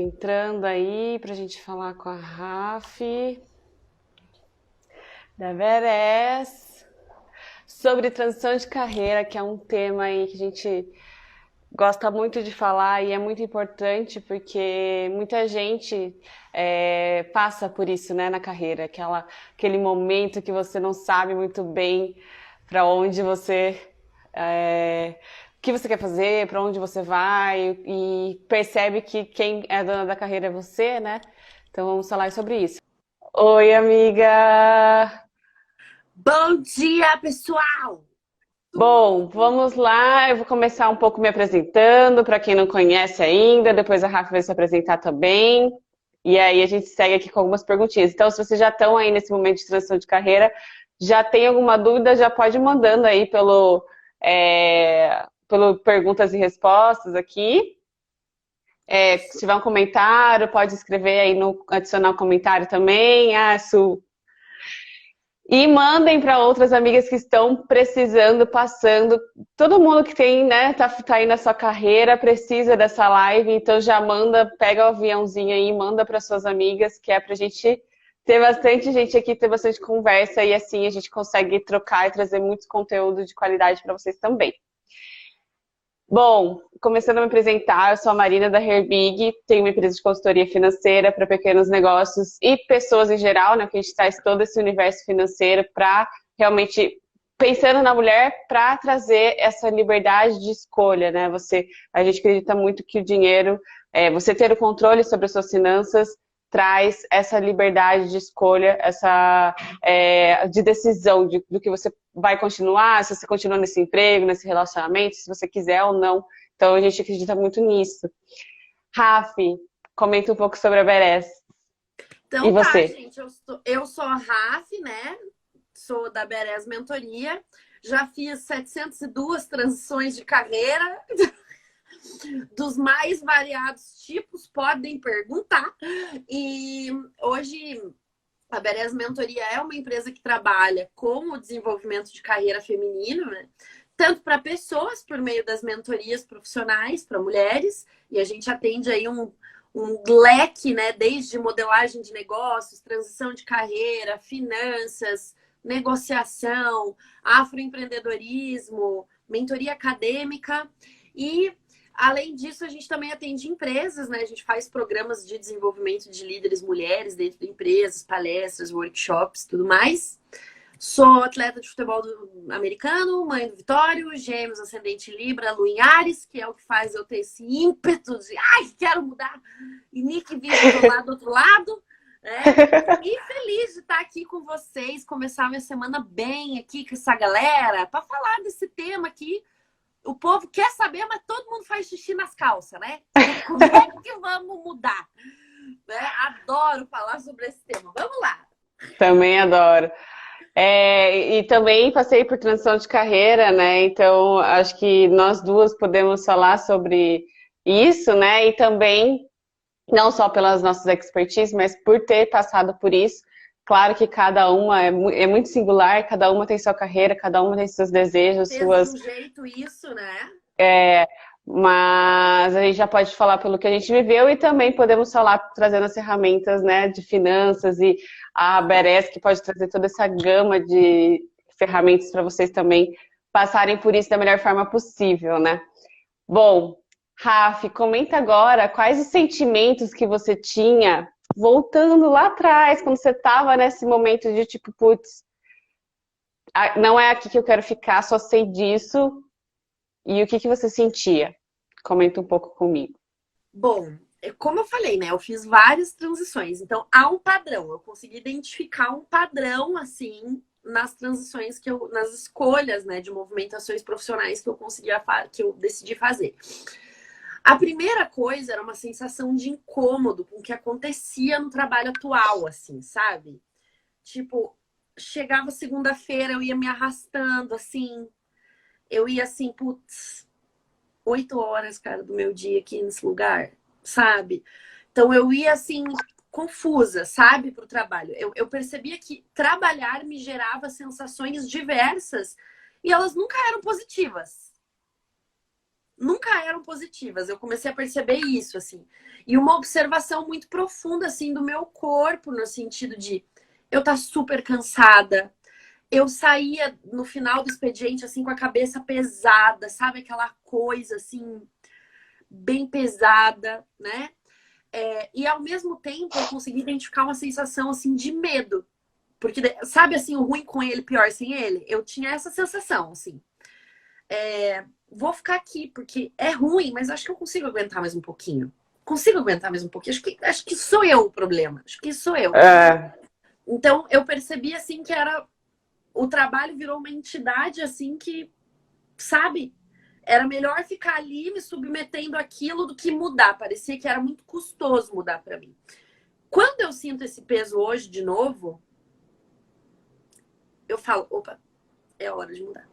entrando aí para a gente falar com a Rafi da Veres sobre transição de carreira, que é um tema aí que a gente gosta muito de falar e é muito importante porque muita gente passa por isso, né, na carreira, aquele momento que você não sabe muito bem para onde o que você quer fazer, para onde você vai e percebe que quem é dona da carreira é você, né? Então vamos falar sobre isso. Oi, amiga! Bom dia, pessoal! Bom, Tudo vamos lá. Eu vou começar um pouco me apresentando para quem não conhece ainda. Depois a Rafa vai se apresentar também. E aí a gente segue aqui com algumas perguntinhas. Então, se vocês já estão aí nesse momento de transição de carreira, já tem alguma dúvida, já pode ir mandando aí pelo perguntas e respostas aqui. Se tiver um comentário, pode escrever aí no adicionar um comentário também. Ah, Su, e mandem para outras amigas que estão precisando, passando. Todo mundo que tem, né, tá aí na sua carreira, precisa dessa live, então já manda, pega o aviãozinho aí, manda para suas amigas, que é pra gente ter bastante gente aqui, ter bastante conversa e assim a gente consegue trocar e trazer muito conteúdo de qualidade para vocês também. Bom, começando a me apresentar, eu sou a Marina da Herbig, tenho uma empresa de consultoria financeira para pequenos negócios e pessoas em geral, né, que a gente traz todo esse universo financeiro para realmente pensando na mulher para trazer essa liberdade de escolha, né? A gente acredita muito que o dinheiro, você ter o controle sobre as suas finanças traz essa liberdade de escolha, de decisão do que você vai continuar, se você continua nesse emprego, nesse relacionamento, se você quiser ou não. Então a gente acredita muito nisso. Rafi, comenta um pouco sobre a Beres. E Então tá, você? gente. Eu sou a Raf, né? Sou da Beres Mentoria. Já fiz 702 transições de carreira, dos mais variados tipos, podem perguntar. E hoje a Beres Mentoria é uma empresa que trabalha com o desenvolvimento de carreira feminino, né? Tanto para pessoas, por meio das mentorias profissionais, para mulheres, e a gente atende aí um leque, né? Desde modelagem de negócios, transição de carreira, finanças, negociação, afroempreendedorismo, mentoria acadêmica e além disso, a gente também atende empresas, né? A gente faz programas de desenvolvimento de líderes mulheres dentro de empresas, palestras, workshops, tudo mais. Sou atleta de futebol americano, mãe do Vitório, gêmeos, ascendente Libra, Lua em Ares, que é o que faz eu ter esse ímpeto de, ai, quero mudar. E Nick Vision tô lá do outro lado, né? E feliz de estar aqui com vocês, começar minha semana bem aqui com essa galera, para falar desse tema aqui. O povo quer saber, mas todo mundo faz xixi nas calças, né? Como é que vamos mudar? Né? Adoro falar sobre esse tema. Vamos lá. Também adoro. E também passei por transição de carreira, né? Então, acho que nós duas podemos falar sobre isso, né? E também, não só pelas nossas expertise, mas por ter passado por isso. Claro que cada uma é muito singular, cada uma tem sua carreira, cada uma tem seus desejos, Fez de suas um jeito isso, né? mas a gente já pode falar pelo que a gente viveu e também podemos falar trazendo as ferramentas, né, de finanças e a Beres que pode trazer toda essa gama de ferramentas para vocês também passarem por isso da melhor forma possível, né? Bom, Raf, comenta agora quais os sentimentos que você tinha voltando lá atrás, quando você estava nesse momento de tipo, putz, não é aqui que eu quero ficar, só sei disso. E o que você sentia? Comenta um pouco comigo. Bom, como eu falei, né? Eu fiz várias transições. Então, há um padrão. Eu consegui identificar um padrão, assim, nas transições nas escolhas, né, de movimentações profissionais que eu decidi fazer. A primeira coisa era uma sensação de incômodo com o que acontecia no trabalho atual, assim, sabe? Tipo, chegava segunda-feira, eu ia me arrastando, assim, eu ia assim, putz, 8 horas, cara, do meu dia aqui nesse lugar, sabe? Então eu ia assim, confusa, sabe, pro trabalho. Eu percebia que trabalhar me gerava sensações diversas e elas nunca eram positivas. nunca eram positivas. Eu comecei a perceber isso, assim. E uma observação muito profunda, assim, do meu corpo, no sentido de eu tá super cansada. Eu saía no final do expediente, assim, com a cabeça pesada, sabe? Aquela coisa, assim, bem pesada, né? E ao mesmo tempo eu consegui identificar uma sensação, assim, de medo. Porque, sabe, assim, o ruim com ele, pior sem ele? Eu tinha essa sensação, assim. Vou ficar aqui, porque é ruim, mas acho que eu consigo aguentar mais um pouquinho. Consigo aguentar mais um pouquinho. Acho que sou eu o problema. Acho que sou eu. É. Então, eu percebi, assim, que era... O trabalho virou uma entidade, assim, que, sabe? Era melhor ficar ali me submetendo àquilo do que mudar. Parecia que era muito custoso mudar para mim. Quando eu sinto esse peso hoje, de novo, eu falo, opa, é hora de mudar.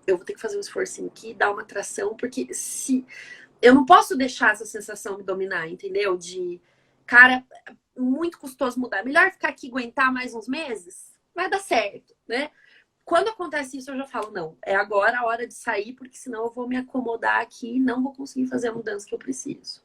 Eu vou ter que fazer um esforcinho aqui, dar uma tração, porque se eu não posso deixar essa sensação me dominar, entendeu? De, cara, muito custoso mudar. Melhor ficar aqui e aguentar mais uns meses? Vai dar certo, né? Quando acontece isso, eu já falo, não, é agora a hora de sair, porque senão eu vou me acomodar aqui e não vou conseguir fazer a mudança que eu preciso.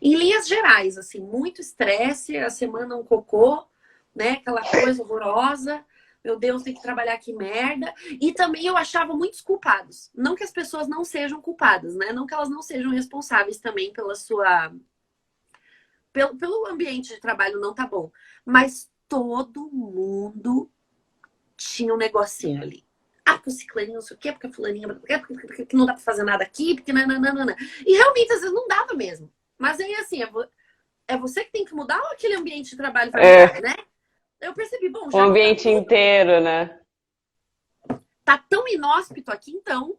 Em linhas gerais, assim, muito estresse, a semana um cocô, né? Aquela coisa horrorosa. Meu Deus, tem que trabalhar, que merda. E também eu achava muitos culpados. Não que as pessoas não sejam culpadas, né? Não que elas não sejam responsáveis também pela sua... Pelo ambiente de trabalho não tá bom. Mas todo mundo tinha um negocinho ali. Ah, porque o ciclaninho não sei o quê, porque a fulaninha... Porque não dá pra fazer nada aqui, porque... Nananana. E realmente, às vezes, não dava mesmo. Mas aí, assim, é você que tem que mudar ou aquele ambiente de trabalho vai mudar, né? Eu percebi, bom, O já que tá ambiente inteiro, né? tá tão inóspito aqui, então...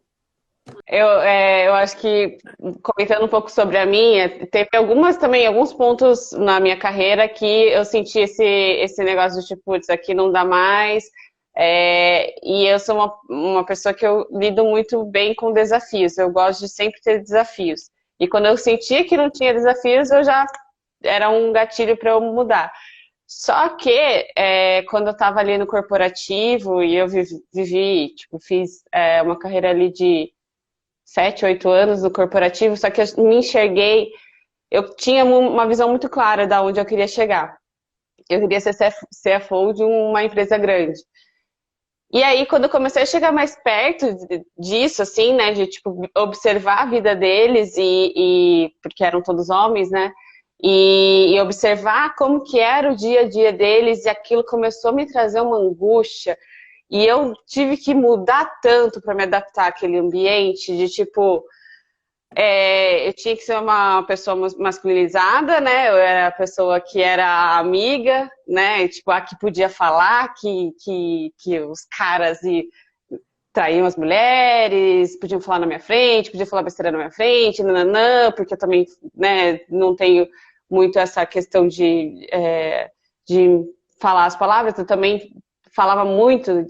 Eu acho que, comentando um pouco sobre a minha, teve alguns pontos na minha carreira que eu senti esse negócio de tipo, putz, aqui não dá mais. E eu sou uma pessoa que eu lido muito bem com desafios, eu gosto de sempre ter desafios. E quando eu sentia que não tinha desafios, eu já era um gatilho para eu mudar. Só que quando eu estava ali no corporativo e eu vivi tipo, fiz uma carreira ali de 7, 8 anos no corporativo, só que eu me enxerguei, eu tinha uma visão muito clara de onde eu queria chegar. Eu queria ser CFO de uma empresa grande. E aí, quando eu comecei a chegar mais perto disso, assim, né, de, tipo, observar a vida deles porque eram todos homens, né, e observar como que era o dia a dia deles, e aquilo começou a me trazer uma angústia, e eu tive que mudar tanto para me adaptar àquele ambiente, de, tipo, eu tinha que ser uma pessoa masculinizada, né? Eu era a pessoa que era amiga, né? Tipo, a que podia falar, que os caras traíam as mulheres, podiam falar na minha frente, podiam falar besteira na minha frente, nananã, porque eu também, né, não tenho muito essa questão de falar as palavras, eu também falava muito,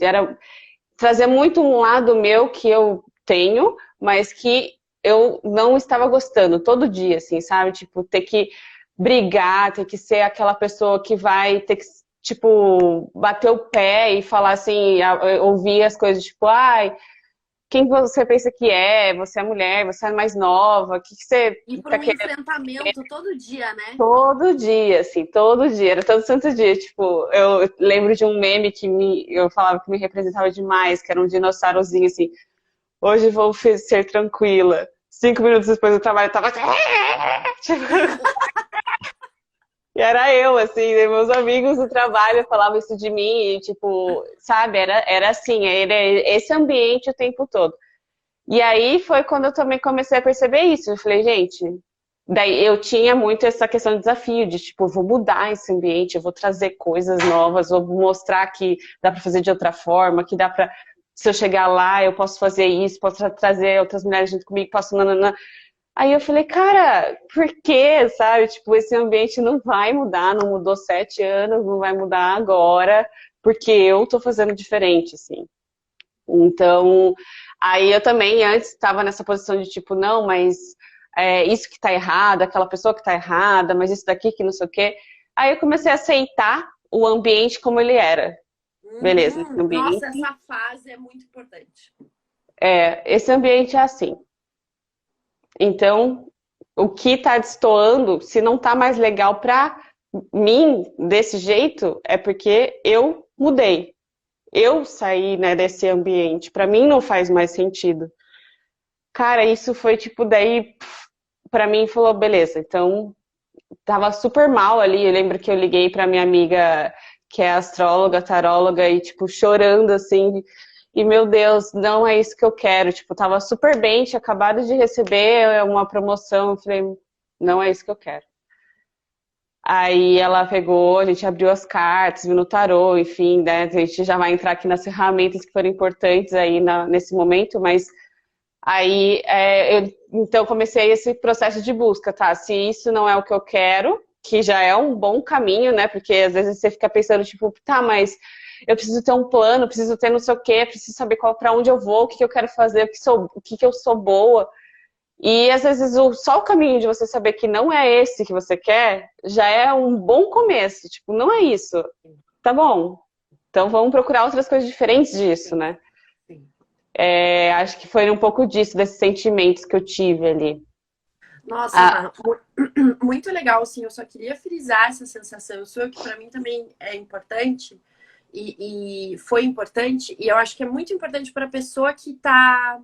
trazia muito um lado meu que eu tenho, mas que eu não estava gostando todo dia, assim, sabe? Tipo, ter que brigar, ter que ser aquela pessoa que vai ter que, tipo, bater o pé e falar assim, ouvir as coisas, tipo, ai, quem você pensa que é? Você é mulher, você é mais nova, o que você E por tá um querendo? enfrentamento todo dia, né? Todo dia, assim, todo dia, era todo santo dia. Tipo, eu lembro de um meme que eu falava que me representava demais, que era um dinossaurozinho assim. Hoje vou ser tranquila. 5 minutos depois do trabalho, eu tava. Tipo, e era eu, assim, né? Meus amigos do trabalho falavam isso de mim, e, tipo, sabe, era assim, era esse ambiente o tempo todo. E aí foi quando eu também comecei a perceber isso. Eu falei, gente, daí eu tinha muito essa questão de desafio, de tipo, eu vou mudar esse ambiente, eu vou trazer coisas novas, vou mostrar que dá pra fazer de outra forma, que dá pra, se eu chegar lá, eu posso fazer isso, posso trazer outras mulheres junto comigo, posso nananã. Aí eu falei, cara, por quê, sabe? Tipo, esse ambiente não vai mudar, não mudou 7 anos, não vai mudar agora, porque eu tô fazendo diferente, assim. Então, aí eu também antes estava nessa posição de tipo, não, mas isso que tá errado, aquela pessoa que tá errada, mas isso daqui que não sei o quê. Aí eu comecei a aceitar o ambiente como ele era. Beleza, esse Nossa, ambiente, essa fase é muito importante. esse ambiente é assim. Então, o que está destoando, se não está mais legal para mim desse jeito, é porque eu mudei. Eu saí, né, desse ambiente. Para mim não faz mais sentido. Cara, isso foi tipo, daí, para mim, falou, beleza, então tava super mal ali. Eu lembro que eu liguei pra minha amiga, que é astróloga, taróloga, e tipo, chorando assim. E meu Deus, não é isso que eu quero. Tipo, tava super bem, tinha acabado de receber uma promoção. Eu falei, não é isso que eu quero. Aí ela pegou, a gente abriu as cartas, viu no tarô, enfim, né? A gente já vai entrar aqui nas ferramentas que foram importantes aí nesse momento, mas aí, eu então comecei esse processo de busca, tá? Se isso não é o que eu quero, que já é um bom caminho, né? Porque às vezes você fica pensando, tipo, tá, mas eu preciso ter um plano, preciso ter não sei o quê, preciso saber para onde eu vou, o que que eu quero fazer, o que que eu sou boa. E às vezes só o caminho de você saber que não é esse que você quer, já é um bom começo. Tipo, não é isso. Tá bom. Então vamos procurar outras coisas diferentes disso, né? Acho que foi um pouco disso, desses sentimentos que eu tive ali. Nossa, Ah, Má, muito legal, assim, eu só queria frisar essa sensação sua, que para mim também é importante e foi importante, e eu acho que é muito importante para a pessoa que está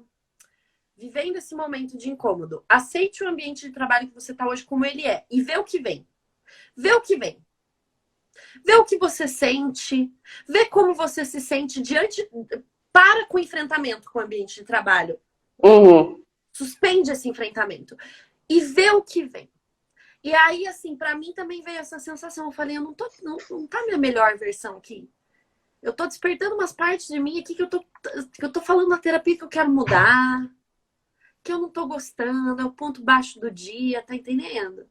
vivendo esse momento de incômodo. Aceite o ambiente de trabalho que você está hoje como ele é e vê o que vem. Vê o que vem. Vê o que você sente, vê como você se sente diante. Para com o enfrentamento com o ambiente de trabalho. uhum, Suspende esse enfrentamento e vê o que vem. E aí, assim, para mim também veio essa sensação. Eu falei, não tá a minha melhor versão aqui. Eu tô despertando umas partes de mim aqui que eu tô falando na terapia que eu quero mudar, que eu não tô gostando, é o ponto baixo do dia, tá entendendo?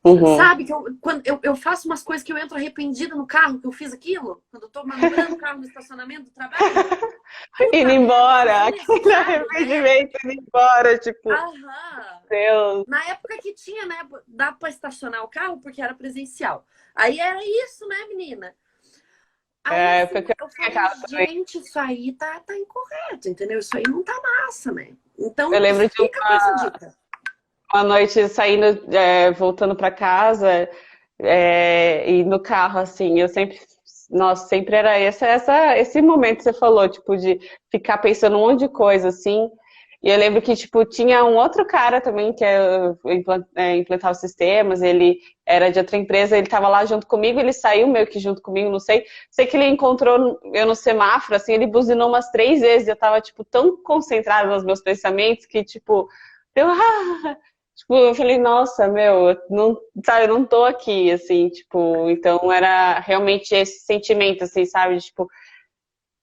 uhum. Sabe que quando eu faço umas coisas que eu entro arrependida no carro que eu fiz aquilo, quando eu tô manobrando o carro no estacionamento do trabalho. Indo Puta merda, eu embora, fiz isso, aquele sabe, né? arrependimento, indo embora, tipo, Aham. Deus. Na época que tinha, né? Dá pra estacionar o carro porque era presencial. Aí era isso, né, menina? Aí Foi assim, que eu eu tinha falei, casa também. gente, isso aí tá incorreto, entendeu? Isso aí não tá massa, né? Eu Então, lembro de fica com essa dica. uma noite saindo, voltando para casa, e no carro, assim, eu sempre, nossa, sempre era esse momento que você falou, tipo, de ficar pensando um monte de coisa, assim. E eu lembro que, tipo, tinha um outro cara também que implantava os sistemas, ele era de outra empresa, ele tava lá junto comigo, ele saiu meio que junto comigo, não sei. Sei que ele encontrou eu no semáforo, assim, ele buzinou umas 3 vezes, eu tava, tipo, tão concentrada nos meus pensamentos que, tipo, eu, tipo, eu falei, nossa, meu, eu não, sabe, eu não tô aqui, assim, tipo, então era realmente esse sentimento, assim, sabe, de, tipo,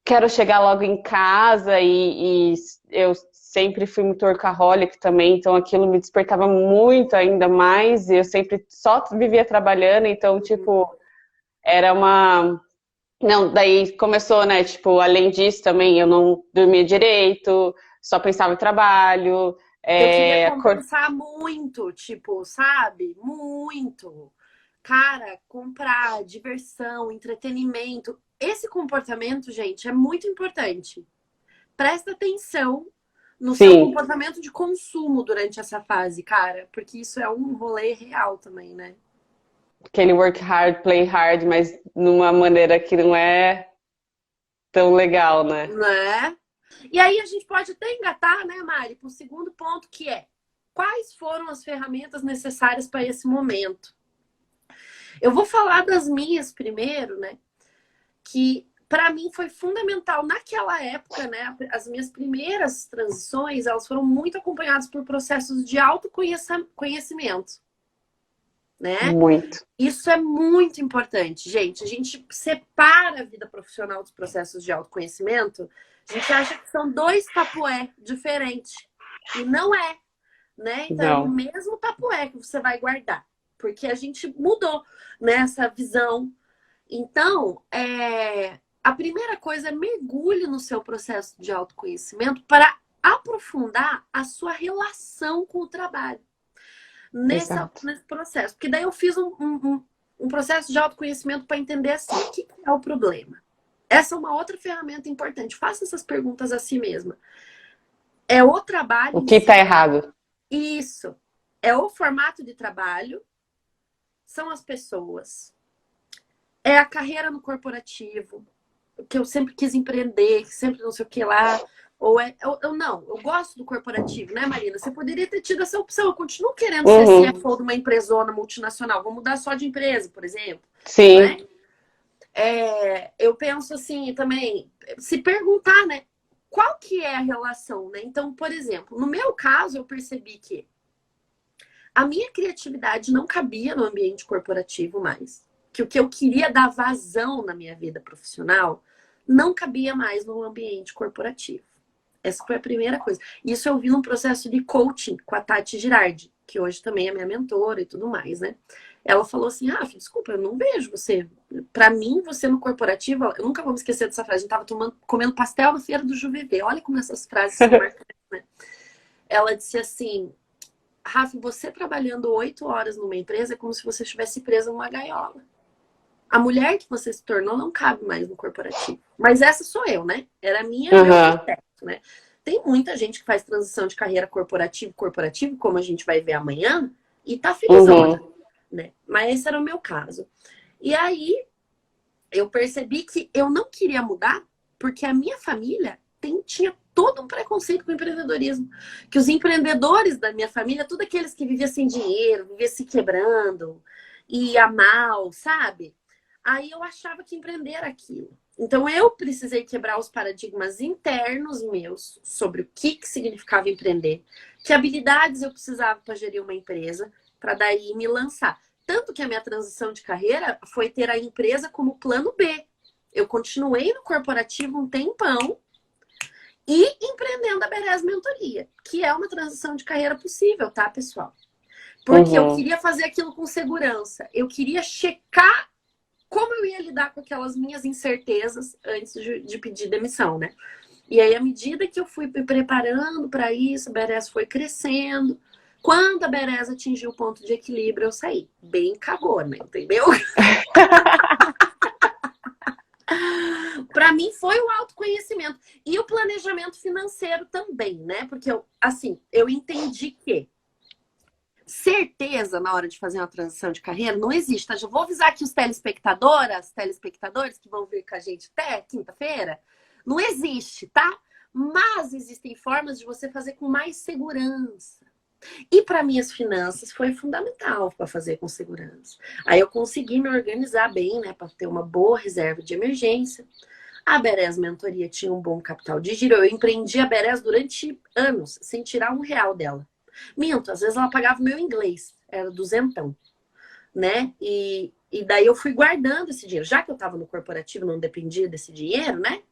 quero chegar logo em casa e eu sempre fui muito workaholic também, então aquilo me despertava muito ainda mais, e eu sempre só vivia trabalhando, então, tipo, era uma... Não, daí começou, né, tipo, além disso também, eu não dormia direito, só pensava em trabalho, Eu queria é, compensar muito, tipo, sabe? Muito. Cara, comprar, diversão, entretenimento. Esse comportamento, gente, é muito importante. Presta atenção no seu sim, comportamento de consumo durante essa fase, cara, porque isso é um rolê real também, né? aquele work hard, play hard, mas numa maneira que não é tão legal, né? Né? E aí a gente pode até engatar, né, Mari, para o segundo ponto, que é quais foram as ferramentas necessárias para esse momento? Eu vou falar das minhas primeiro, né? Que para mim foi fundamental naquela época, né? As minhas primeiras transições, elas foram muito acompanhadas por processos de autoconhecimento, né? Muito. Isso é muito importante, gente. A gente separa a vida profissional dos processos de autoconhecimento. A gente acha que são dois tapué diferentes. E não é, né? Então é o Não. mesmo tapué que você vai guardar. Porque a gente mudou nessa visão. Então, a primeira coisa é mergulhe no seu processo de autoconhecimento para aprofundar a sua relação com o trabalho Exato. nesse processo. Porque daí eu fiz um processo de autoconhecimento para entender assim, o que é o problema. Essa é uma outra ferramenta importante. Faça essas perguntas a si mesma. É o trabalho O em que si. tá errado? Isso. É o formato de trabalho, são as pessoas, é a carreira no corporativo, que eu sempre quis empreender, que sempre não sei o que lá. Ou é. Não, eu gosto do corporativo, né, Marina? Você poderia ter tido essa opção. Eu continuo querendo ser CFO de uma empresona multinacional. Vou mudar só de empresa, por exemplo. Sim. Né? Eu penso assim também, se perguntar, né? Qual que é a relação, né? Então, por exemplo, no meu caso, eu percebi que a minha criatividade não cabia no ambiente corporativo mais. Que o que eu queria dar vazão na minha vida profissional não cabia mais no ambiente corporativo. Essa foi a primeira coisa. Isso eu vi num processo de coaching com a Tati Girardi, que hoje também é minha mentora e tudo mais, né? Ela falou assim, Rafa, desculpa, eu não vejo você. Pra mim, você no corporativo, eu nunca vou me esquecer dessa frase. A gente tava comendo pastel na feira do Juvevê. Olha como essas frases são marcantes, né? Ela disse assim, Rafa, você trabalhando 8 horas numa empresa é como se você estivesse presa numa gaiola. A mulher que você se tornou não cabe mais no corporativo. Mas essa sou eu, né? Era a minha, meu processo, né? Tem muita gente que faz transição de carreira corporativo, como a gente vai ver amanhã, e tá felizona, né? Mas esse era o meu caso. E aí, eu percebi que eu não queria mudar, porque a minha família tinha todo um preconceito com o empreendedorismo. Que os empreendedores da minha família, todos aqueles que viviam sem dinheiro, viviam se quebrando, ia mal, sabe? Aí eu achava que empreender era aquilo. Então eu precisei quebrar os paradigmas internos meus sobre o que significava empreender, que habilidades eu precisava para gerir uma empresa, para daí me lançar. Tanto que a minha transição de carreira foi ter a empresa como plano B. Eu continuei no corporativo um tempão e empreendendo a Berez Mentoria, que é uma transição de carreira possível, tá, pessoal? Porque eu queria fazer aquilo com segurança. Eu queria checar como eu ia lidar com aquelas minhas incertezas antes de pedir demissão, né? E aí, à medida que eu fui me preparando para isso, a Berez foi crescendo. Quando a Berez atingiu o ponto de equilíbrio, eu saí. Bem cagona, entendeu? Para mim foi o autoconhecimento. E o planejamento financeiro também, né? Porque eu entendi que certeza na hora de fazer uma transição de carreira não existe. Tá? Já vou avisar aqui os telespectadores que vão vir com a gente até quinta-feira. Não existe, tá? Mas existem formas de você fazer com mais segurança. E para minhas finanças foi fundamental para fazer com segurança. Aí eu consegui me organizar bem, né, para ter uma boa reserva de emergência. A Berez Mentoria tinha um bom capital de giro. Eu empreendi a Berez durante anos, sem tirar R$1 dela. Minto, às vezes ela pagava o meu inglês, era duzentão, né? E daí eu fui guardando esse dinheiro. Já que eu estava no corporativo, não dependia desse dinheiro, né?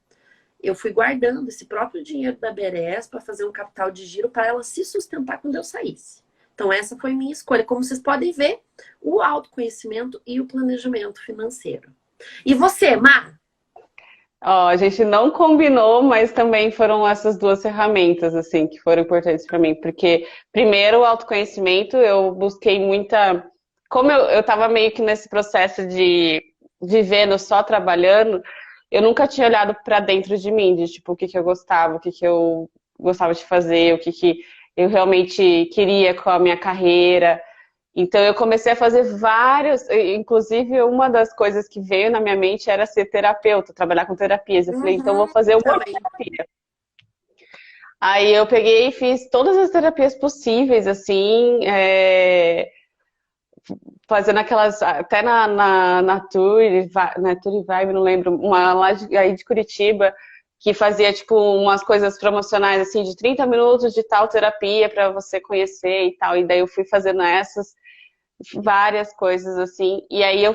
Eu fui guardando esse próprio dinheiro da Berez para fazer um capital de giro para ela se sustentar quando eu saísse. Então essa foi minha escolha. Como vocês podem ver, o autoconhecimento e o planejamento financeiro. E você, Mar? Ó, a gente não combinou, mas também foram essas duas ferramentas, assim, que foram importantes para mim. Porque, primeiro, o autoconhecimento, eu busquei muita... Como eu tava meio que nesse processo de vivendo só trabalhando, eu nunca tinha olhado para dentro de mim, de tipo, o que eu gostava, o que eu gostava de fazer, o que eu realmente queria com a minha carreira. Então eu comecei a fazer vários, inclusive uma das coisas que veio na minha mente era ser terapeuta, trabalhar com terapias. Eu falei, então vou fazer uma terapia. Aí eu peguei e fiz todas as terapias possíveis, assim, fazendo aquelas, até na Nature Vibe, não lembro, uma lá aí de Curitiba, que fazia, tipo, umas coisas promocionais, assim, de 30 minutos de tal terapia para você conhecer e tal. E daí eu fui fazendo várias coisas, assim. E aí eu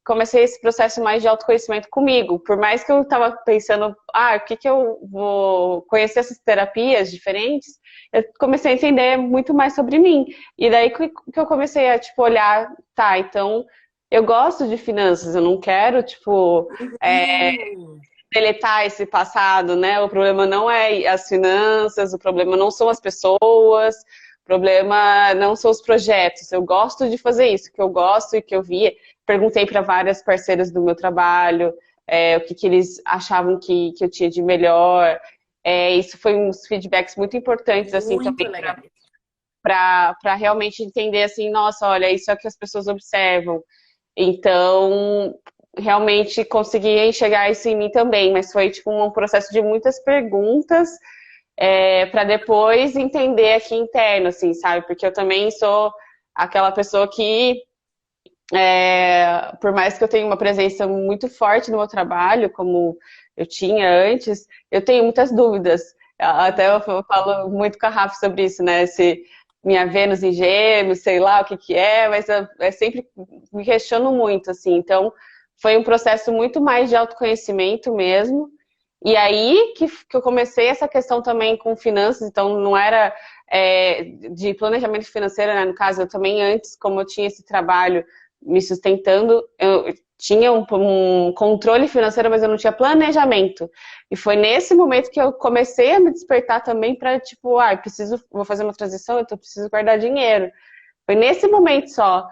comecei esse processo mais de autoconhecimento comigo. Por mais que eu tava pensando, o que eu vou conhecer essas terapias diferentes, eu comecei a entender muito mais sobre mim. E daí que eu comecei a, tipo, olhar, tá, então eu gosto de finanças, eu não quero, tipo, deletar esse passado, né? O problema não é as finanças, o problema não são as pessoas, o problema não são os projetos. Eu gosto de fazer isso, que eu gosto e que eu via. Perguntei para várias parceiras do meu trabalho o que eles achavam que eu tinha de melhor. Isso foi uns feedbacks muito importantes, assim, muito também legal. para realmente entender assim, nossa, olha, isso é o que as pessoas observam. Então, realmente consegui enxergar isso em mim também, mas foi tipo um processo de muitas perguntas para depois entender aqui interno, assim, sabe? Porque eu também sou aquela pessoa que, por mais que eu tenha uma presença muito forte no meu trabalho, como eu tinha antes, eu tenho muitas dúvidas. Até eu falo muito com a Rafa sobre isso, né? Se minha Vênus em Gêmeos, sei lá o que que é, mas eu sempre me questiono muito, assim. Então, foi um processo muito mais de autoconhecimento mesmo. E aí que eu comecei essa questão também com finanças, então não era de planejamento financeiro, né? No caso, eu também antes, como eu tinha esse trabalho me sustentando, eu tinha um controle financeiro, mas eu não tinha planejamento. E foi nesse momento que eu comecei a me despertar também para, tipo, vou fazer uma transição, então eu preciso guardar dinheiro. Foi nesse momento só.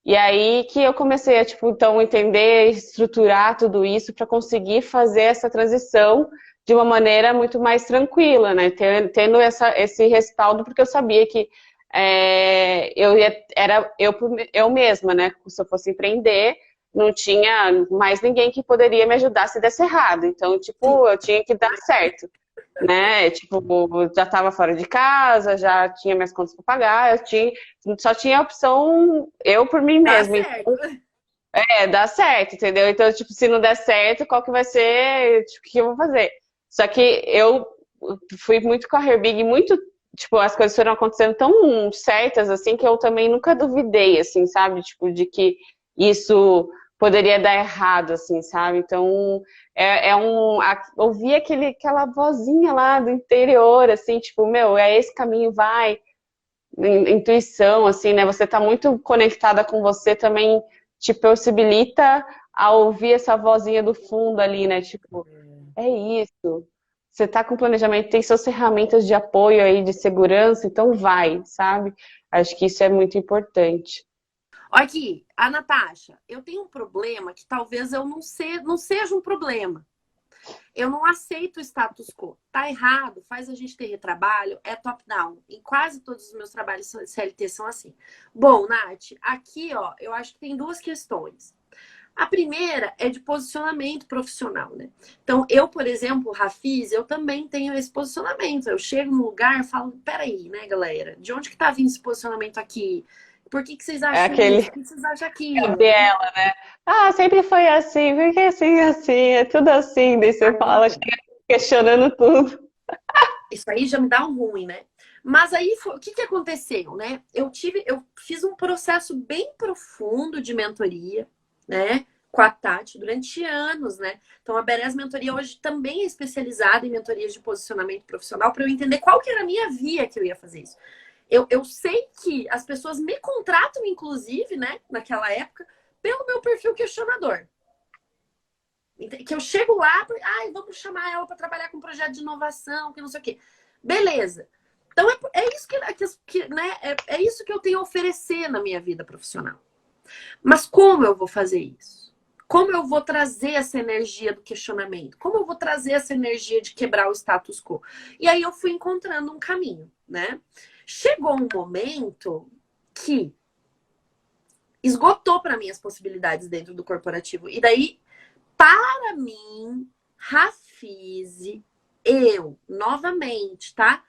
E aí que eu comecei a, tipo, então, entender, estruturar tudo isso para conseguir fazer essa transição de uma maneira muito mais tranquila, né? Tendo esse respaldo, porque eu sabia que era eu mesma, né? Se eu fosse empreender, não tinha mais ninguém que poderia me ajudar se desse errado. Então, tipo, eu tinha que dar certo, né? Tipo, já estava fora de casa, já tinha minhas contas para pagar, só tinha a opção eu por mim Tá mesma. certo. Dá certo, entendeu? Então, tipo, se não der certo, qual que vai ser, tipo, o que eu vou fazer? Só que eu fui muito com a Herbig, muito, tipo, as coisas foram acontecendo tão certas, assim, que eu também nunca duvidei, assim, sabe? Tipo, de que isso poderia dar errado, assim, sabe? Então, ouvir aquela vozinha lá do interior, assim, tipo, meu, esse caminho, vai. Intuição, assim, né? Você tá muito conectada com você também te possibilita a ouvir essa vozinha do fundo ali, né? Tipo, é isso. Você tá com planejamento, tem suas ferramentas de apoio aí, de segurança, então vai, sabe? Acho que isso é muito importante. Olha aqui, a Natasha, eu tenho um problema que talvez eu não seja um problema. Eu não aceito o status quo. Tá errado, faz a gente ter retrabalho, é top-down. Em quase todos os meus trabalhos CLT são assim. Bom, Nath, aqui, ó, eu acho que tem duas questões. A primeira é de posicionamento profissional, né? Então, eu, por exemplo, Rafis, eu também tenho esse posicionamento. Eu chego no lugar e falo, peraí, né, galera? De onde que tá vindo esse posicionamento aqui? Por que vocês É acham aquele isso? Por que vocês acham aquilo, né? Gabriela, né? Ah, sempre foi assim, porque assim, assim, é tudo assim. Daí você fala, Aí, chega questionando tudo. isso aí já me dá um ruim, né? Mas aí, o que aconteceu, né? Eu fiz um processo bem profundo de mentoria, né? Com a Tati durante anos, né? Então, a Berez Mentoria hoje também é especializada em mentorias de posicionamento profissional para eu entender qual que era a minha via que eu ia fazer isso. Eu sei que as pessoas me contratam, inclusive, né? Naquela época, pelo meu perfil questionador. Que eu chego lá, vamos chamar ela para trabalhar com um projeto de inovação, que não sei o quê. Beleza. Então, é isso né, é isso que eu tenho a oferecer na minha vida profissional. Mas como eu vou fazer isso? Como eu vou trazer essa energia do questionamento? Como eu vou trazer essa energia de quebrar o status quo? E aí eu fui encontrando um caminho, né? Chegou um momento que esgotou para mim as possibilidades dentro do corporativo. E daí, para mim, Rafise, eu, novamente, tá?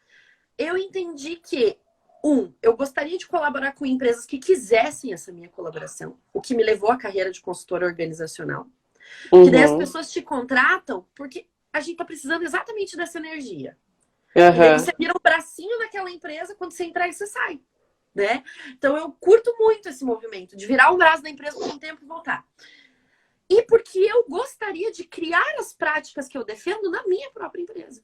Eu entendi que, eu gostaria de colaborar com empresas que quisessem essa minha colaboração, o que me levou à carreira de consultora organizacional. Que daí as Uhum, pessoas te contratam porque a gente tá precisando exatamente dessa energia. E daí uhum. você vira um bracinho naquela empresa, quando você entrar, você sai. Né? Então eu curto muito esse movimento de virar o braço da empresa por um tempo e voltar. E porque eu gostaria de criar as práticas que eu defendo na minha própria empresa.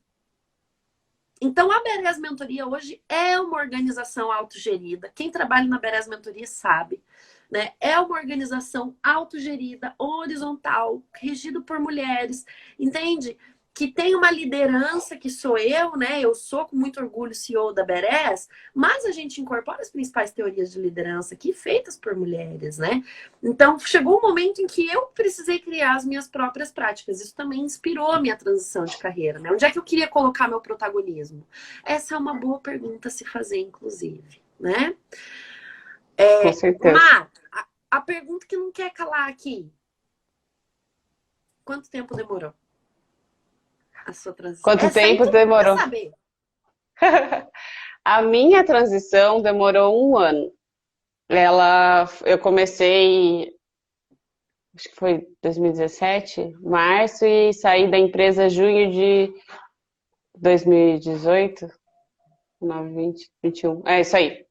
Então, a Berez Mentoria hoje é uma organização autogerida. Quem trabalha na Berez Mentoria sabe. Né? É uma organização autogerida, horizontal, regida por mulheres. Entende? Que tem uma liderança que sou eu, né? Eu sou com muito orgulho CEO da Berez, mas a gente incorpora as principais teorias de liderança aqui feitas por mulheres, né? Então, chegou um momento em que eu precisei criar as minhas próprias práticas. Isso também inspirou a minha transição de carreira, né? Onde é que eu queria colocar meu protagonismo? Essa é uma boa pergunta a se fazer, inclusive. né? Com certeza. Má, a pergunta que não quer calar aqui. Quanto tempo demorou a sua transição? Quanto Essa aí tempo todo mundo quer demorou? saber. A minha transição demorou um ano. Eu comecei, acho que foi 2017, março, e saí da empresa junho de 2018, 19, 20, 21. É isso aí.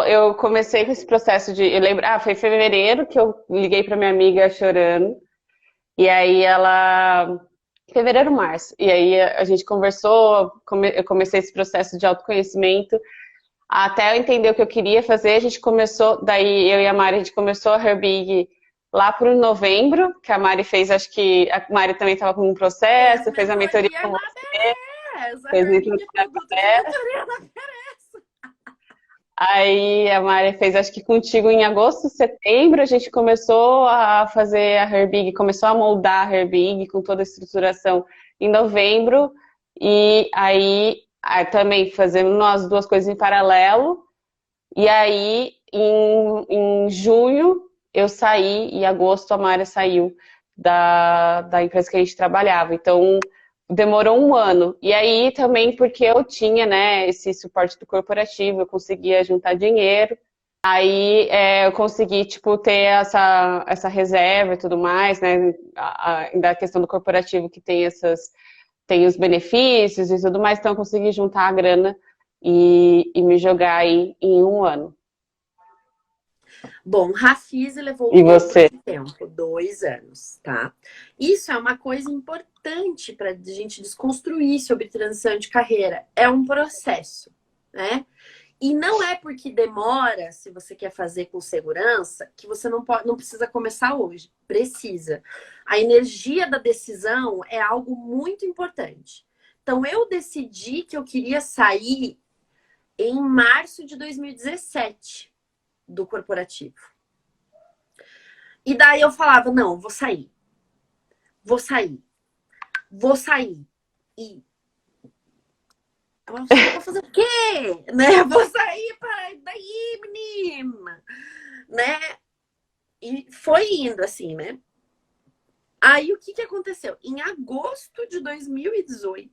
Eu comecei com esse processo de, eu lembro, foi em fevereiro que eu liguei para minha amiga chorando, e aí fevereiro, março, e aí a gente conversou, eu comecei esse processo de autoconhecimento, até eu entender o que eu queria fazer, a gente começou, daí eu e a Mari, a gente começou a Herbig lá por novembro, que a Mari fez, acho que a Mari também estava com um Fez processo, fez a mentoria mentoria com na você, Berez. A fez Herbig mentoria é com produto de você. mentoria na Berez. Aí a Mari fez, acho que contigo em agosto, setembro, a gente começou a fazer a Herbig, começou a moldar a Herbig com toda a estruturação em novembro, e aí também fazendo as duas coisas em paralelo, e aí em junho eu saí, e em agosto a Mari saiu da empresa que a gente trabalhava. Então demorou um ano. E aí também porque eu tinha, né, esse suporte do corporativo, eu conseguia juntar dinheiro. Aí eu consegui, tipo, ter essa reserva e tudo mais, né? Da questão do corporativo que tem os benefícios e tudo mais, então eu consegui juntar a grana e me jogar aí em um ano. Bom, Rafise levou E o dobro você? de tempo, 2 anos, tá? Isso é uma coisa importante para a gente desconstruir sobre transição de carreira. É um processo, né? E não é porque demora, se você quer fazer com segurança, que você não precisa começar hoje. Precisa. A energia da decisão é algo muito importante. Então, eu decidi que eu queria sair em março de 2017 do corporativo. E daí eu falava, não, vou sair. Vou sair. Vou sair. E eu vou sair pra fazer o quê? Né? Vou sair para daí, menina. Né? E foi indo assim, né? Aí o que aconteceu? Em agosto de 2018,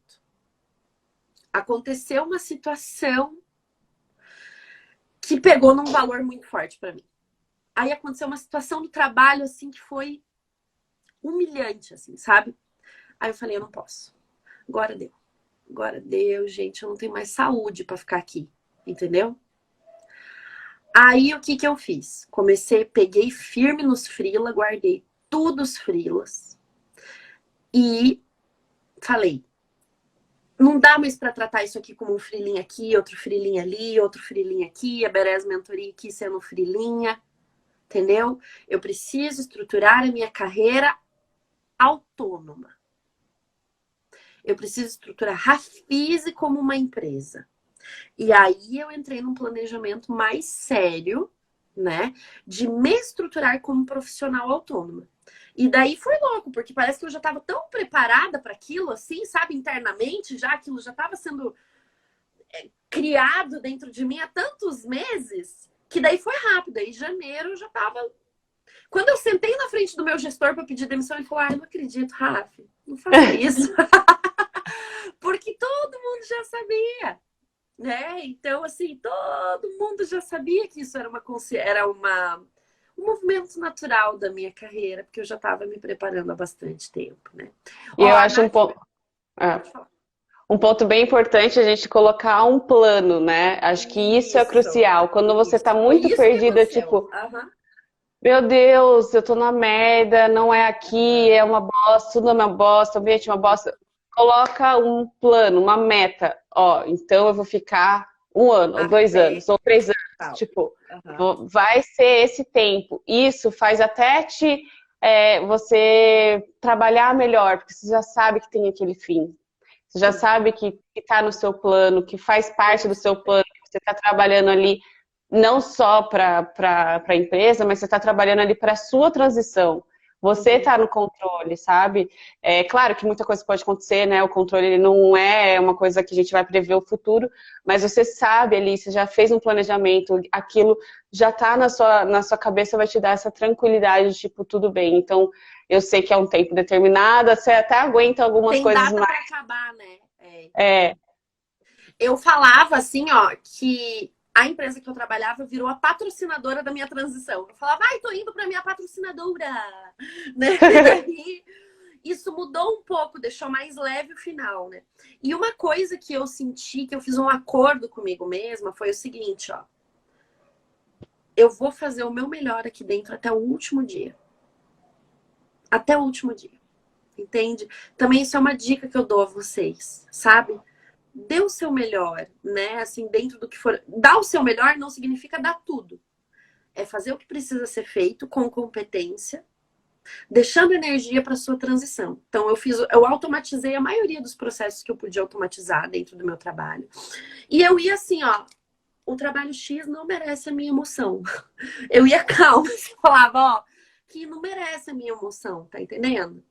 aconteceu uma situação que pegou num valor muito forte para mim. Aí aconteceu uma situação do trabalho assim que foi humilhante, assim, sabe? Aí eu falei, eu não posso. Agora deu. Agora deu, gente, eu não tenho mais saúde para ficar aqui, entendeu? Aí o que eu fiz? Peguei firme nos freela, guardei tudo os freelas e falei, não dá mais para tratar isso aqui como um freelinha aqui, outro freelinha ali, outro freelinha aqui, a Berez Mentoria aqui sendo freelinha, entendeu? Eu preciso estruturar a minha carreira autônoma. Eu preciso estruturar a Rafise como uma empresa. E aí eu entrei num planejamento mais sério, né? De me estruturar como profissional autônoma. E daí foi louco, porque parece que eu já estava tão preparada para aquilo, assim, sabe, internamente, já aquilo já estava sendo criado dentro de mim há tantos meses, que daí foi rápido. Aí em janeiro eu já estava. Quando eu sentei na frente do meu gestor para pedir demissão, ele falou: eu não acredito, Rafa, não faça isso. Porque todo mundo já sabia. Né? Então, assim, todo mundo já sabia que isso era um movimento natural da minha carreira, porque eu já estava me preparando há bastante tempo, né? E Ó, eu a acho Nath... Pode falar. um ponto bem importante a gente colocar um plano, né? Acho que isso é crucial. Quando você Isso. tá Foi muito isso que perdida, aconteceu. tipo, Uhum. meu Deus, eu tô na merda, não é aqui, é uma bosta, tudo é uma bosta, o ambiente é uma bosta. Coloca um plano, uma meta. Ó, então eu vou ficar um ano, ou 2 anos, Até ou 3 anos. tal. Tipo, Uhum. vai ser esse tempo. Isso faz até você trabalhar melhor, porque você já sabe que tem aquele fim. Você já sabe que está no seu plano, que faz parte do seu plano, que você está trabalhando ali não só para a empresa, mas você está trabalhando ali para a sua transição. você tá no controle, sabe? É claro que muita coisa pode acontecer, né? O controle ele não é uma coisa que a gente vai prever o futuro, mas você sabe ali, você já fez um planejamento, aquilo já tá na sua cabeça, vai te dar essa tranquilidade, tipo, tudo bem. Então, eu sei que é um tempo determinado, você até aguenta algumas Tem coisas data mais. para acabar, né? É. Eu falava assim, ó, que a empresa que eu trabalhava virou a patrocinadora da minha transição. Eu falava, ai, tô indo pra minha patrocinadora, né? E daí, isso mudou um pouco, deixou mais leve o final, né? E uma coisa que eu senti, que eu fiz um acordo comigo mesma, foi o seguinte, ó. Eu vou fazer o meu melhor aqui dentro até o último dia. Até o último dia. Entende? Também isso é uma dica que eu dou a vocês, sabe? Dê o seu melhor, né? Assim, dentro do que for. Dar o seu melhor não significa dar tudo. É fazer o que precisa ser feito com competência, deixando energia para sua transição. Então, eu automatizei a maioria dos processos que eu podia automatizar dentro do meu trabalho. E eu ia assim, ó, o trabalho X não merece a minha emoção. Eu ia calma, assim, falava, ó, que não merece a minha emoção, tá entendendo?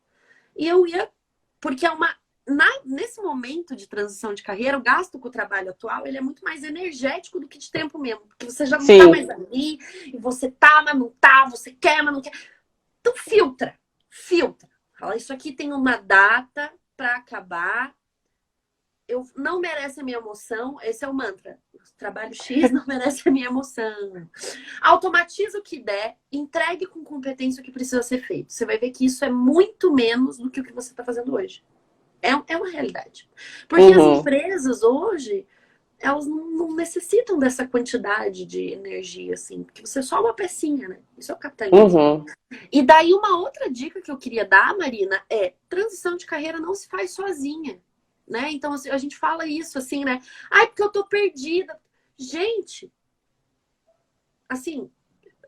E eu ia, porque é uma. Nesse momento de transição de carreira, o gasto com o trabalho atual, ele é muito mais energético do que de tempo mesmo. Porque você já não tá Sim. mais ali, e você tá, mas não tá, você quer, mas não quer. Então filtra, filtra. Fala, isso aqui tem uma data para acabar. Eu não merece a minha emoção. Esse é o mantra. O trabalho X não merece a minha emoção. Automatiza o que der, entregue com competência o que precisa ser feito. Você vai ver que isso é muito menos do que o que você está fazendo hoje. É uma realidade. Porque as empresas hoje, elas não necessitam dessa quantidade de energia, assim. Porque você é só uma pecinha, né? Isso é o capitalismo. E daí uma outra dica que eu queria dar, Marina, é transição de carreira não se faz sozinha. Né? Então, assim, a gente fala isso assim, né? Ai, porque eu tô perdida. Gente, assim,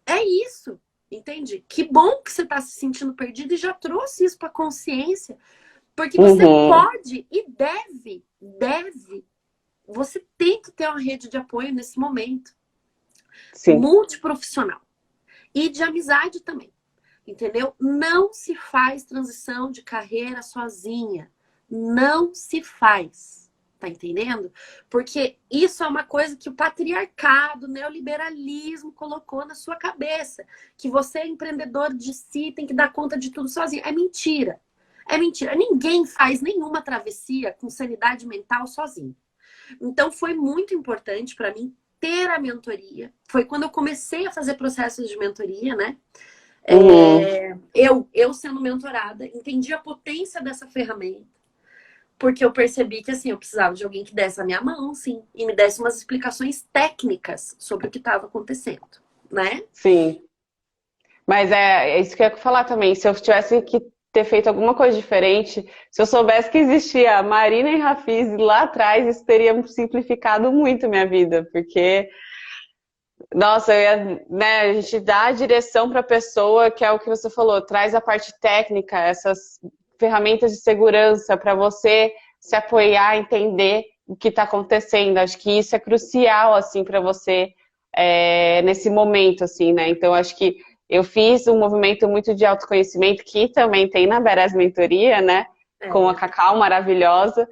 é isso, entende? Que bom que você tá se sentindo perdido e já trouxe isso pra consciência. Porque você pode e deve. Você tem que ter uma rede de apoio nesse momento. Sim. Multiprofissional. E de amizade também. Entendeu? Não se faz transição de carreira sozinha. Não se faz. Tá entendendo? Porque isso é uma coisa que o patriarcado, o neoliberalismo colocou na sua cabeça. Que você é empreendedor de si, tem que dar conta de tudo sozinho. É mentira. É mentira. Ninguém faz nenhuma travessia com sanidade mental sozinho. Então foi muito importante para mim ter a mentoria. Foi quando eu comecei a fazer processos de mentoria, né? Eu sendo mentorada, entendi a potência dessa ferramenta. Porque eu percebi que, assim, eu precisava de alguém que desse a minha mão, sim, e me desse umas explicações técnicas sobre o que estava acontecendo, né? Sim. Mas é isso que eu ia falar também. Se eu tivesse que ter feito alguma coisa diferente, se eu soubesse que existia a Marina e Rafiz lá atrás, isso teria simplificado muito a minha vida, porque, nossa, né, a gente dá a direção para a pessoa, que é o que você falou, traz a parte técnica, essas ferramentas de segurança para você se apoiar, entender o que está acontecendo. Acho que isso é crucial, assim, para você nesse momento, assim, né? Então, acho que eu fiz um movimento muito de autoconhecimento, que também tem na Beres Mentoria, né? Com a Cacau maravilhosa.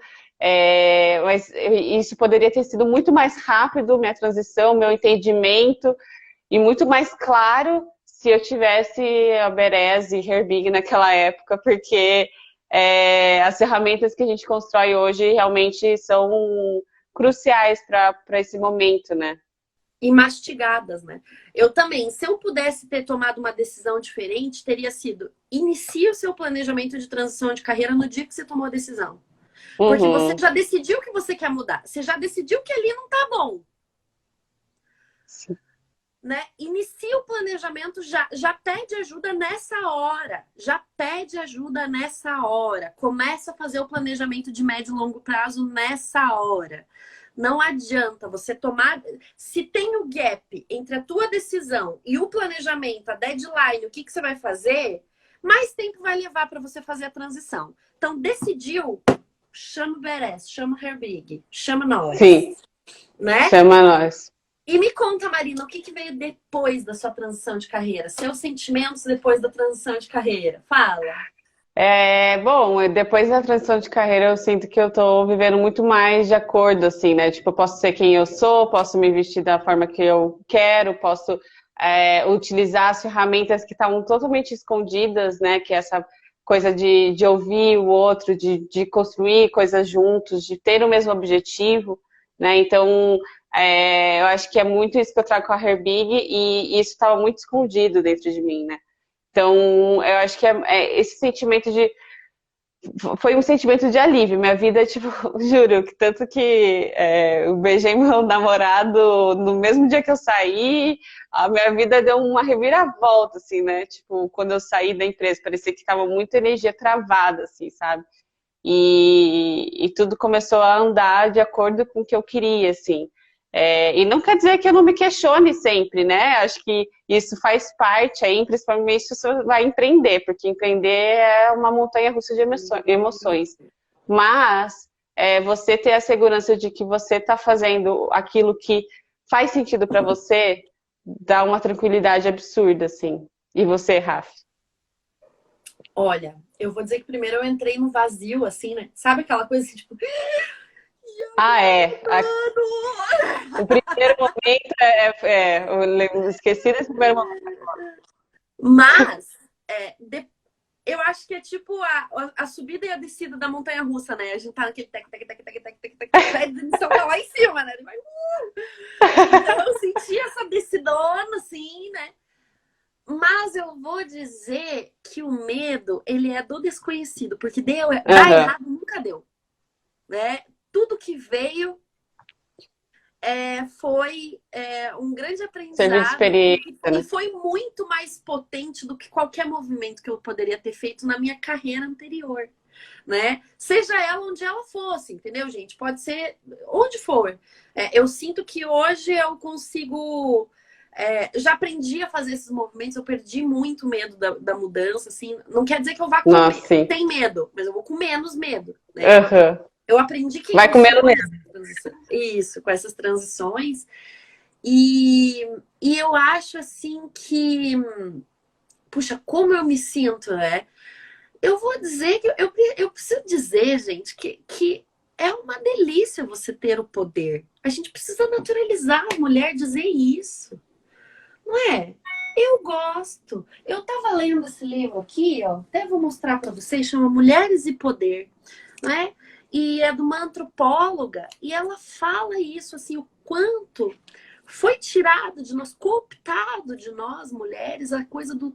Mas isso poderia ter sido muito mais rápido, minha transição, meu entendimento, e muito mais claro se eu tivesse a Beres e Herbig naquela época, porque as ferramentas que a gente constrói hoje realmente são cruciais para esse momento, né? E mastigadas, né? Eu também, se eu pudesse ter tomado uma decisão diferente, teria sido: inicie o seu planejamento de transição de carreira no dia que você tomou a decisão. Porque você já decidiu que você quer mudar. Você já decidiu que ali não tá bom. Sim. Né? Inicie o planejamento, já pede ajuda nessa hora. Já pede ajuda nessa hora. Começa a fazer o planejamento de médio e longo prazo nessa hora. Não adianta você tomar... Se tem o gap entre a tua decisão e o planejamento, a deadline, o que você vai fazer, mais tempo vai levar para você fazer a transição. Então, decidiu, chama o Beres, chama o Herbig, chama nós. Sim, né? Chama nós. E me conta, Marina, o que que veio depois da sua transição de carreira? Seus sentimentos depois da transição de carreira? Fala. Bom, depois da transição de carreira, eu sinto que eu tô vivendo muito mais de acordo, assim, né? Tipo, eu posso ser quem eu sou, posso me vestir da forma que eu quero, posso utilizar as ferramentas que estavam totalmente escondidas, né? Que é essa coisa de ouvir o outro, de construir coisas juntos, de ter o mesmo objetivo, né? Então, eu acho que é muito isso que eu trago com a Herbig e isso estava muito escondido dentro de mim, né? Então, eu acho que esse sentimento foi um sentimento de alívio. Minha vida, tipo, juro, que tanto que eu beijei meu namorado no mesmo dia que eu saí, a minha vida deu uma reviravolta, assim, né? Tipo, quando eu saí da empresa, parecia que tava muita energia travada, assim, sabe? E tudo começou a andar de acordo com o que eu queria, assim. E não quer dizer que eu não me questione sempre, né? Acho que isso faz parte aí, principalmente se você vai empreender, porque empreender é uma montanha-russa de emoções. Mas você ter a segurança de que você está fazendo aquilo que faz sentido para você, dá uma tranquilidade absurda, assim. E você, Rafa? Olha, eu vou dizer que primeiro eu entrei no vazio, assim, né? Sabe aquela coisa assim, tipo, Ah, é. O primeiro momento eu esqueci desse primeiro momento. mas eu acho que é tipo a subida e a descida da montanha-russa, né? A gente tá naquele tec, tec, tec, tec, tec, tec, tec, tec, a demissão tá lá em cima, né? Ele vai, Então eu senti essa descidona, assim, né? Mas eu vou dizer que o medo, ele é do desconhecido, porque dar Aham. errado nunca deu, né? Tudo que veio foi um grande Serviço de aprendizado experiência, e né? foi muito mais potente do que qualquer movimento que eu poderia ter feito na minha carreira anterior, né? Seja ela onde ela fosse, entendeu, gente? Pode ser onde for. Eu sinto que hoje eu consigo. Já aprendi a fazer esses movimentos, eu perdi muito medo da mudança, assim. Não quer dizer que eu vá Nossa, sim. sem medo, mas eu vou com menos medo, né? Aham. Eu aprendi quem Vai eu comendo sou mesmo. nessa transição. Isso, com essas transições. E, e eu acho assim que, puxa, como eu me sinto, né? Eu vou dizer que eu preciso dizer, gente, que é uma delícia você ter o poder. A gente precisa naturalizar a mulher dizer isso, não é? Eu gosto. Eu tava lendo esse livro aqui, ó, até vou mostrar para vocês, chama Mulheres e Poder, né? E é de uma antropóloga e ela fala isso assim, o quanto foi tirado de nós, cooptado de nós mulheres a coisa do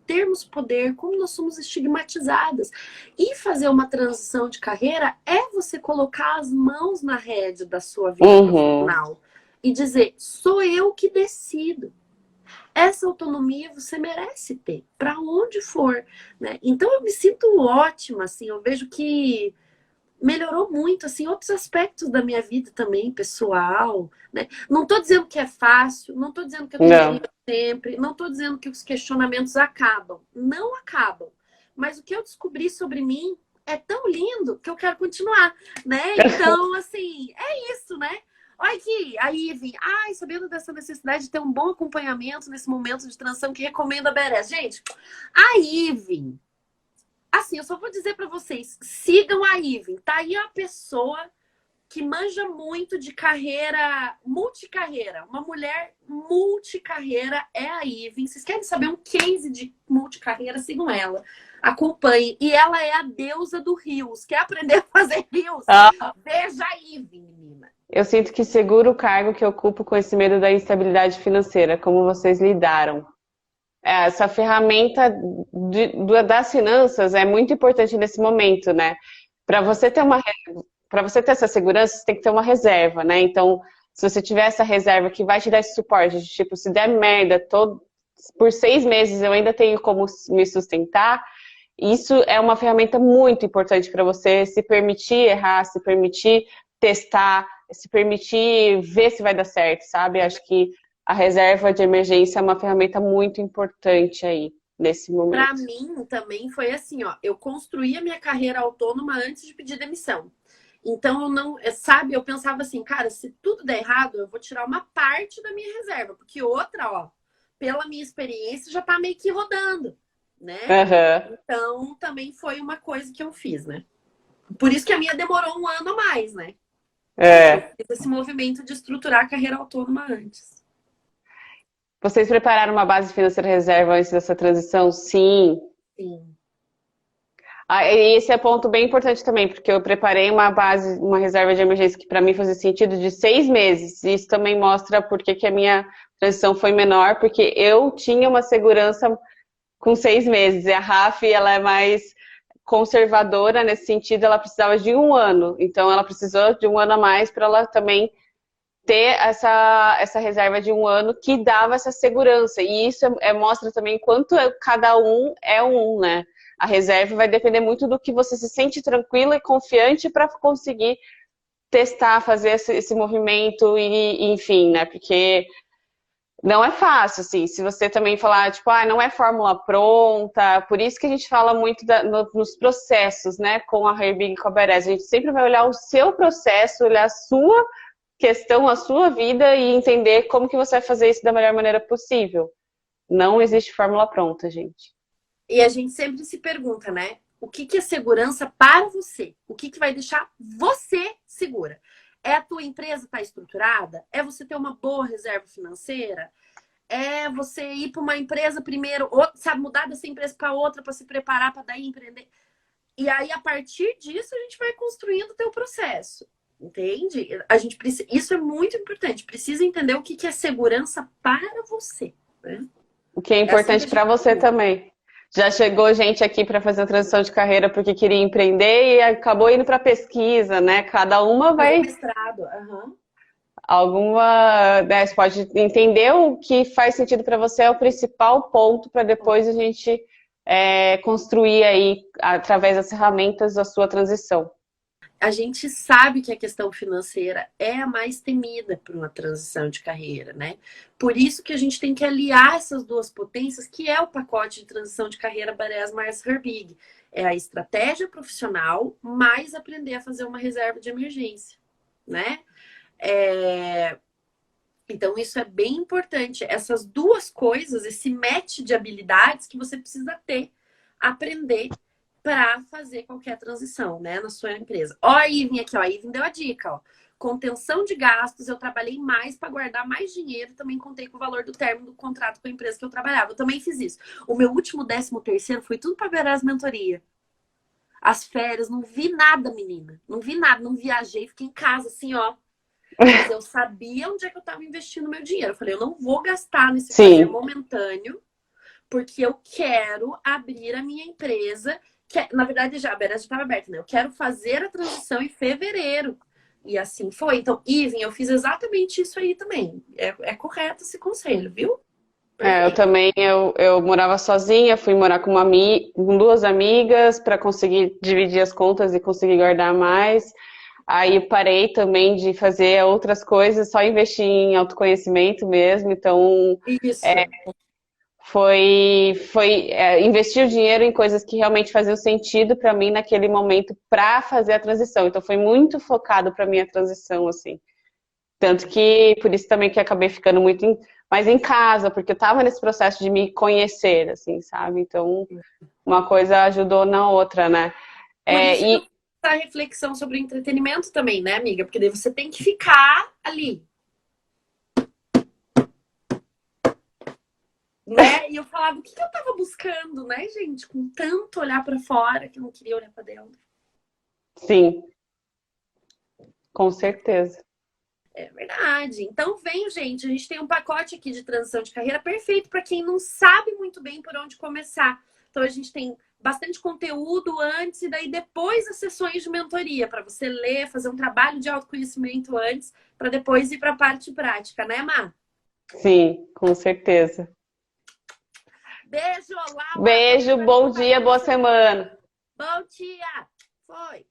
termos poder, como nós somos estigmatizadas. E fazer uma transição de carreira é você colocar as mãos na rédea da sua vida Uhum. profissional e dizer: sou eu que decido. Essa autonomia você merece ter, para onde for, né? Então eu me sinto ótima, assim, eu vejo que melhorou muito, assim, outros aspectos da minha vida também, pessoal, né? Não estou dizendo que é fácil, não estou dizendo que eu tenho Não. dinheiro sempre, não estou dizendo que os questionamentos acabam. Não acabam. Mas o que eu descobri sobre mim é tão lindo que eu quero continuar, né? Então, assim, é isso, né? Olha aqui, a Ivy. Ai, sabendo dessa necessidade de ter um bom acompanhamento nesse momento de transição, que recomenda a Beres. Gente, a Ivy, assim, eu só vou dizer para vocês, sigam a Ivy. Tá aí a pessoa que manja muito de carreira, multicarreira. Uma mulher multicarreira é a Ivy. Vocês querem saber um case de multicarreira? Sigam ela. Acompanhem. E ela é a deusa do Rios. Quer aprender a fazer Rios? Ah, Veja a Ivy, menina. eu sinto que seguro o cargo que ocupo com esse medo da instabilidade financeira. Como vocês lidaram? Essa ferramenta das finanças é muito importante nesse momento, né? Para você ter para você ter essa segurança, você tem que ter uma reserva, né? Então, se você tiver essa reserva que vai te dar esse suporte, de, tipo, se der merda por 6 meses eu ainda tenho como me sustentar, isso é uma ferramenta muito importante para você se permitir errar, se permitir testar, se permitir ver se vai dar certo, sabe? Acho que a reserva de emergência é uma ferramenta muito importante aí, nesse Para momento. mim também foi assim, ó. Eu construí a minha carreira autônoma antes de pedir demissão. Então, eu não, sabe, eu pensava assim, cara, se tudo der errado, eu vou tirar uma parte da minha reserva, porque outra, ó, pela minha experiência, já tá meio que rodando, né? Aham. Então, também foi uma coisa que eu fiz, né? Por isso que a minha demorou um ano a mais, né? Porque eu É. fiz esse movimento de estruturar a carreira autônoma antes. Vocês prepararam uma base financeira reserva antes dessa transição? Sim. Sim. Ah, e esse é ponto bem importante também, porque eu preparei uma base, uma reserva de emergência que para mim fazia sentido de 6 meses. Isso também mostra por que a minha transição foi menor, porque eu tinha uma segurança com 6 meses. E a Raf, ela é mais conservadora nesse sentido, ela precisava de um ano. Então, ela precisou de um ano a mais para ela também ter essa reserva de um ano que dava essa segurança. E isso mostra também quanto cada um é um, né? A reserva vai depender muito do que você se sente tranquilo e confiante para conseguir testar, fazer esse movimento e enfim, né? Porque não é fácil, assim. Se você também falar, tipo, não é fórmula pronta, por isso que a gente fala muito nos processos, né? Com a Herbig e com a Berez. A gente sempre vai olhar o seu processo, olhar a sua questão, a sua vida e entender como que você vai fazer isso da melhor maneira possível. Não existe fórmula pronta, gente. E a gente sempre se pergunta, né? O que é segurança para você? O que vai deixar você segura? É a tua empresa estar estruturada? É você ter uma boa reserva financeira? É você ir para uma empresa primeiro, ou, sabe, mudar dessa empresa para outra para se preparar para daí empreender? E aí, a partir disso, a gente vai construindo o teu processo. Entende? A gente precisa, isso é muito importante. Precisa entender o que é segurança para você, né? O que é importante para você também. Já chegou gente aqui para fazer a transição de carreira porque queria empreender e acabou indo para pesquisa, né? Cada uma Fazer vai. mestrado. Uhum. Alguma. Né, você pode entender o que faz sentido para você, é o principal ponto para depois a gente construir aí, através das ferramentas, a sua transição. A gente sabe que a questão financeira é a mais temida para uma transição de carreira, né? Por isso que a gente tem que aliar essas duas potências, que é o pacote de transição de carreira Bareas Mars Herbig. É a estratégia profissional, mais aprender a fazer uma reserva de emergência, né? Então, isso é bem importante. Essas duas coisas, esse match de habilidades que você precisa ter, aprender para fazer qualquer transição, né, na sua empresa. Ó, a Ivy aqui, ó, a Ivy deu a dica, ó. Contenção de gastos, eu trabalhei mais para guardar mais dinheiro, também contei com o valor do término do contrato com a empresa que eu trabalhava. Eu também fiz isso. O meu último 13º foi tudo para ver as mentorias. As férias, não vi nada, menina. Não vi nada, não viajei, fiquei em casa assim, ó. Mas eu sabia onde é que eu estava investindo meu dinheiro. Eu falei, eu não vou gastar nesse prazer momentâneo, porque eu quero abrir a minha empresa. Que, na verdade, a Berez já estava aberta, né? Eu quero fazer a transição em fevereiro. E assim foi. Então, Iven, eu fiz exatamente isso aí também. É correto esse conselho, viu? Eu também, eu morava sozinha, fui morar com duas amigas para conseguir dividir as contas e conseguir guardar mais. Aí parei também de fazer outras coisas, só investi em autoconhecimento mesmo. Então, Isso. foi investir o dinheiro em coisas que realmente faziam sentido para mim naquele momento para fazer a transição. Então, foi muito focado para minha transição, assim. Tanto que, por isso também que acabei ficando muito mais em casa, porque eu estava nesse processo de me conhecer, assim, sabe? Então, uma coisa ajudou na outra, né? Por isso que a reflexão sobre o entretenimento também, né, amiga? Porque daí você tem que ficar ali. Né? E eu falava, o que eu tava buscando, né, gente? Com tanto olhar para fora que eu não queria olhar para dentro. Sim. Com certeza. É verdade. Então vem, gente, a gente tem um pacote aqui de transição de carreira perfeito para quem não sabe muito bem por onde começar. Então a gente tem bastante conteúdo antes e daí depois as sessões de mentoria para você ler, fazer um trabalho de autoconhecimento antes, para depois ir para a parte prática, né, Má? Sim, com certeza. Beijo, Laura. Beijo, bom dia, boa semana. Bom dia. Foi.